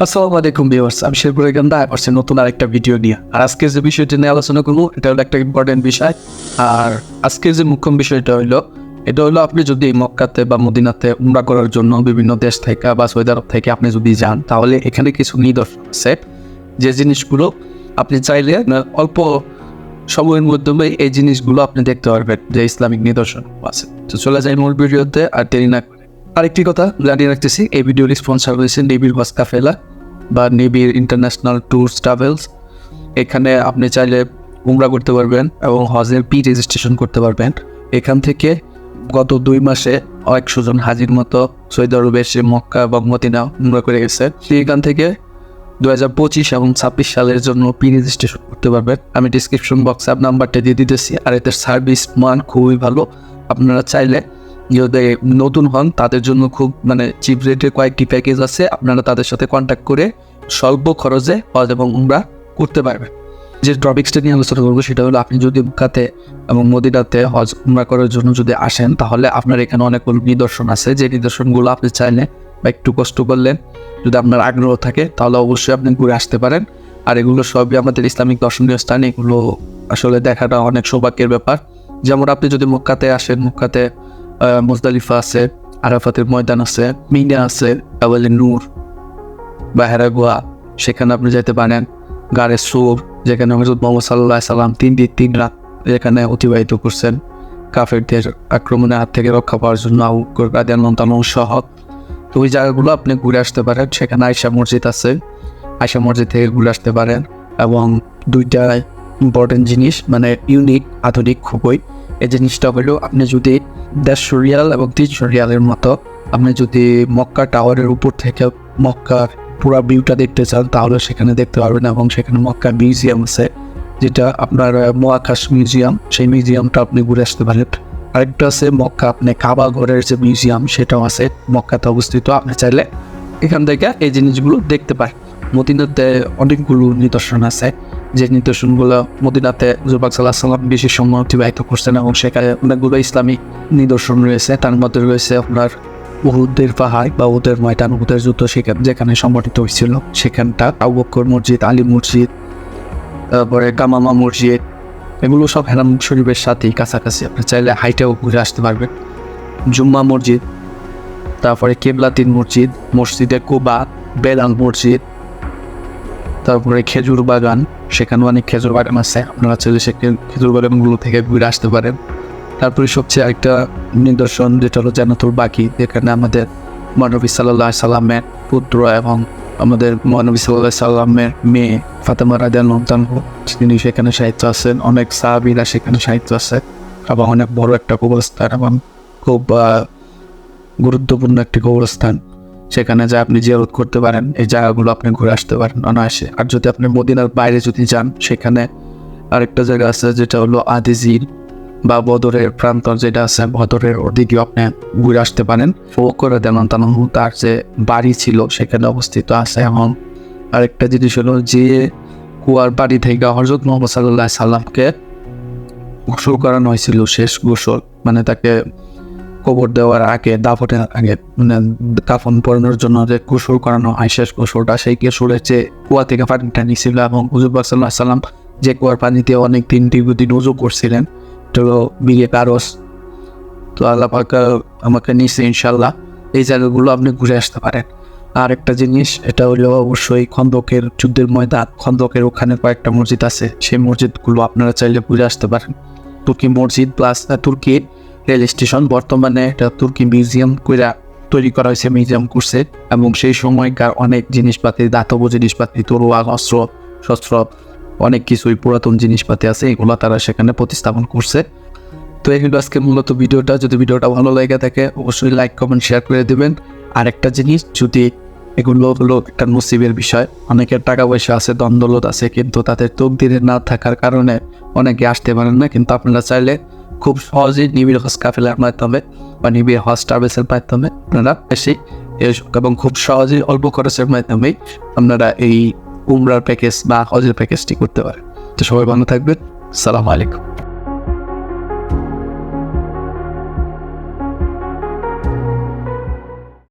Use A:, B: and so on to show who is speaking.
A: আসসালামু আলাইকুম ভিউয়ার্স, আমি শেরপুর এখানটা আসছি নতুন আরেকটা ভিডিও নিয়ে। আর আজকের যে বিষয়টি নিয়ে আলোচনা করবো এটা হলো একটা ইম্পর্টেন্ট বিষয়। আর আজকের যে মুখ্য বিষয়টা এটা হলো আপনি যদি মক্কাতে বা মদিনাতে উমরা করার জন্য বিভিন্ন দেশ থেকে বা সৌদি আরব থেকে আপনি যদি যান, তাহলে এখানে কিছু নিদর্শন আছে যে জিনিসগুলো আপনি চাইলে অল্প সময়ের মাধ্যমে এই জিনিসগুলো আপনি দেখতে পারবেন যে ইসলামিক নিদর্শন আছে। তো চলে যাই মূল ভিডিওতে আর দেরি না করে। আরেকটি কথা জানিয়ে রাখতেছি, এই ভিডিওর স্পন্সর হয়েছে নেভির হজ কাফেলা বা নেভির ইন্টারন্যাশনাল ট্যুরস ট্রাভেলস। এখানে আপনি চাইলে উমরা করতে পারবেন এবং হজের রেজিস্ট্রেশন করতে পারবেন। এখান থেকে গত 2 মাসে 100 জন হাজির মতো সৌদি আরবে এসে মক্কা এবং মদিনা উমরা করে গেছে। এখান থেকে 2025 এবং 26 সালের জন্য রেজিস্ট্রেশন করতে পারবেন। আমি ডিসক্রিপশন বক্সে আপনার নাম্বারটা দিয়ে দিতেছি। আর এদের সার্ভিস মান খুবই ভালো। আপনারা চাইলে যদি নতুন হন তাদের জন্য খুব চিপ রেটের কয়েকটি প্যাকেজ আছে, আপনারা তাদের সাথে কন্ট্যাক্ট করে স্বল্প খরচে হজ এবং উমরা করতে পারবেন। যে টপিক্সটা নিয়ে আলোচনা করবো সেটা হলো, আপনি যদি মক্কাতে এবং মদিনাতে হজ উমরা করার জন্য যদি আসেন, তাহলে আপনার এখানে অনেকগুলো নিদর্শন আছে। যে নিদর্শনগুলো আপনি চাইলে বা একটু কষ্ট করলেন, যদি আপনার আগ্রহ থাকে, তাহলে অবশ্যই আপনি ঘুরে আসতে পারেন। আর এগুলো সবই আমাদের ইসলামিক দর্শনীয় স্থান। এগুলো আসলে দেখাটা অনেক সৌভাগ্যের ব্যাপার। যেমন আপনি যদি মক্কাতে আসেন, মক্কাতে মুজদালিফা আছে, আরাফাতের ময়দান আছে, মিনা আছে, আওয়ালে নূর বা হেরাগুয়া, সেখানে আপনি যেতে পারেন। গারে সুর, যেখানে হযরত মুহাম্মদ সাল্লাল্লাহু আলাইহি সাল্লাম 3 দিন 3 রাত এখানে অতিবাহিত করছেন কাফেরদের আক্রমণের হাত থেকে রক্ষা পাওয়ার জন্য আবু বকর রাদিয়াল্লাহু তাআলা সহ। তো ওই জায়গাগুলো আপনি ঘুরে আসতে পারেন। সেখানে আয়েশা মসজিদ আছে, আয়েশা মসজিদ থেকে ঘুরে আসতে পারেন। এবং 2টা ইম্পর্টেন্ট জিনিস, ইউনিক, আধুনিক খুবই। এই জিনিসটা হলো, আপনি যদি 150 রিয়াল এবং 300 রিয়ালের মতো আপনি যদি মক্কা টাওয়ারের উপর থেকে মক্কার পুরো ভিউটা দেখতে চান, তাহলে সেখানে দেখতে পারবেন। এবং সেখানে মক্কা মিউজিয়াম আছে, যেটা আপনার মহাকাশ মিউজিয়াম, সেই মিউজিয়ামটা আপনি ঘুরে আসতে পারেন। আরেকটা আছে মক্কা আপনি কাবা ঘরের যে মিউজিয়াম, সেটাও আছে মক্কাতে অবস্থিত। আপনি চাইলে এখান থেকে এই জিনিসগুলো দেখতে পারেন। মদিনাতে অনেকগুলো নিদর্শন আছে, যে নিদর্শনগুলো মদিনাতে হুজুর পাক সাল্লাল্লাহু আলাইহি ওয়াসাল্লাম বেশি সময় অতিবাহিত করছেন এবং সেখানে অনেকগুলো ইসলামিক নিদর্শন রয়েছে। তার মধ্যে রয়েছে আপনার উহুদের পাহাড় বা উহুদের ময়দান, উহুদের যুদ্ধ যেখানে সংগঠিত হয়েছিল সেখানটা, আবু বকর মসজিদ, আলী মসজিদ, তারপরে কামামা মসজিদ, এগুলো সব হেরাম শরীফের সাথেই কাছাকাছি। আপনি চাইলে হাইটেও ঘুরে আসতে পারবেন। জুম্মা মসজিদ, তারপরে কেবলাতিন মসজিদ, মসজিদে কুবা, বেলাল মসজিদ, তারপরে খেজুর বাগান, সেখানে অনেক খেজুর বাগান আছে। আপনারা চাইলে সে খেজুর বাগানগুলো থেকে ঘুরে আসতে পারেন। তারপরে সবচেয়ে একটা নিদর্শন যেটা হলো জান্নাতুল বাকি, যেখানে আমাদের মহানবী সাল্লাল্লাহু আলাইহি সাল্লামের পুত্র এবং আমাদের মহানবী সাল্লাল্লাহু আলাইহি সাল্লামের মেয়ে ফাতেমা রাদিয়াল্লাহু তাআলা, তিনি সেখানে সাহিত্য আছেন। অনেক সাহাবীরা সেখানে সাহিত্য আছে এবং অনেক বড় একটা কবরস্থান এবং খুব গুরুত্বপূর্ণ একটি কবরস্থান। সেখানে যা আপনি জিয়ারত করতে পারেন। এই জায়গাগুলো আপনি ঘুরে আসতে পারেন অনায়াসে। আর যদি আপনি মদিনার বাইরে যদি যান, সেখানে আরেকটা জায়গা আছে যেটা হলো আদিজিল বা বদরের প্রান্তর, যেটা আছে বদরের ওদিকেও আপনি ঘুরে আসতে পারেন। ফখর রাদিয়াল্লাহু তার যে বাড়ি ছিল সেখানে অবস্থিত আছে। এবং আরেকটা জিনিস হলো, যে কুয়ার বাড়ি থেকে হযরত মুহাম্মদ সাল্লাল্লাহু আলাইহি সাল্লামকে গোসল করানো হয়েছিল, শেষ গোসল, তাকে কবর দেওয়ার আগে, দাফনের আগে, কাফন পরানোর জন্য যে গোসল করানো হয়, শেষ গোসলটা, সেই গোসলের যে কুয়া থেকে পানিটা নিয়েছিল এবং হুজুর পাক সাল্লাল্লাহু আলাইহি সাল্লাম যে কুয়ার পানিতে অনেক দীর্ঘদিন ওযু করছিলেন, এটা হলো বিয়ে কারস। তো আল্লাহ পাক আমাকে নিচ্ছে ইনশাল্লাহ। এই জায়গাগুলো আপনি ঘুরে আসতে পারেন। আর একটা জিনিস, এটা হলো অবশ্যই খন্দকের যুদ্ধের ময়দান, খন্দকের ওখানে কয়েকটা মসজিদ আছে, সেই মসজিদগুলো আপনারা চাইলে ঘুরে আসতে পারেন। তুর্কি মসজিদ প্লাস তুর্কি রেল স্টেশন, বর্তমানে এটা তুর্কি মিউজিয়াম তৈরি করা হয়েছে, মিউজিয়াম করছে। এবং সেই সময়কার অনেক জিনিসপাতি, দাতব্য জিনিসপাতি, তরোয়াল, অস্ত্র শস্ত্র, অনেক কিছুই পুরাতন জিনিসপাতি আছে, এগুলো তারা সেখানে প্রতিস্থাপন করছে। তো এগুলো আজকে মূলত ভিডিওটা। যদি ভিডিওটা ভালো লেগে থাকে অবশ্যই লাইক, কমেন্ট, শেয়ার করে দেবেন। আর একটা জিনিস, যদি এগুলো হলো একটা নসিবের বিষয়, অনেকের টাকা পয়সা আছে, দ্বন্দ্বলত আছে, কিন্তু তাদের তকদিরে না থাকার কারণে অনেকে আসতে পারেন না। কিন্তু আপনারা চাইলে খুব সহজেই নিবিড় হজ কাফেলার মাধ্যমে বা নিবিড় হজ ট্রাভেলসের মাধ্যমে আপনারা এসে এবং খুব সহজেই অল্প খরচের মাধ্যমেই আপনারা এই উমরার প্যাকেজ বা হজের প্যাকেজটি করতে পারেন। তো সবাই ভালো থাকবেন। আসসালামু আলাইকুম।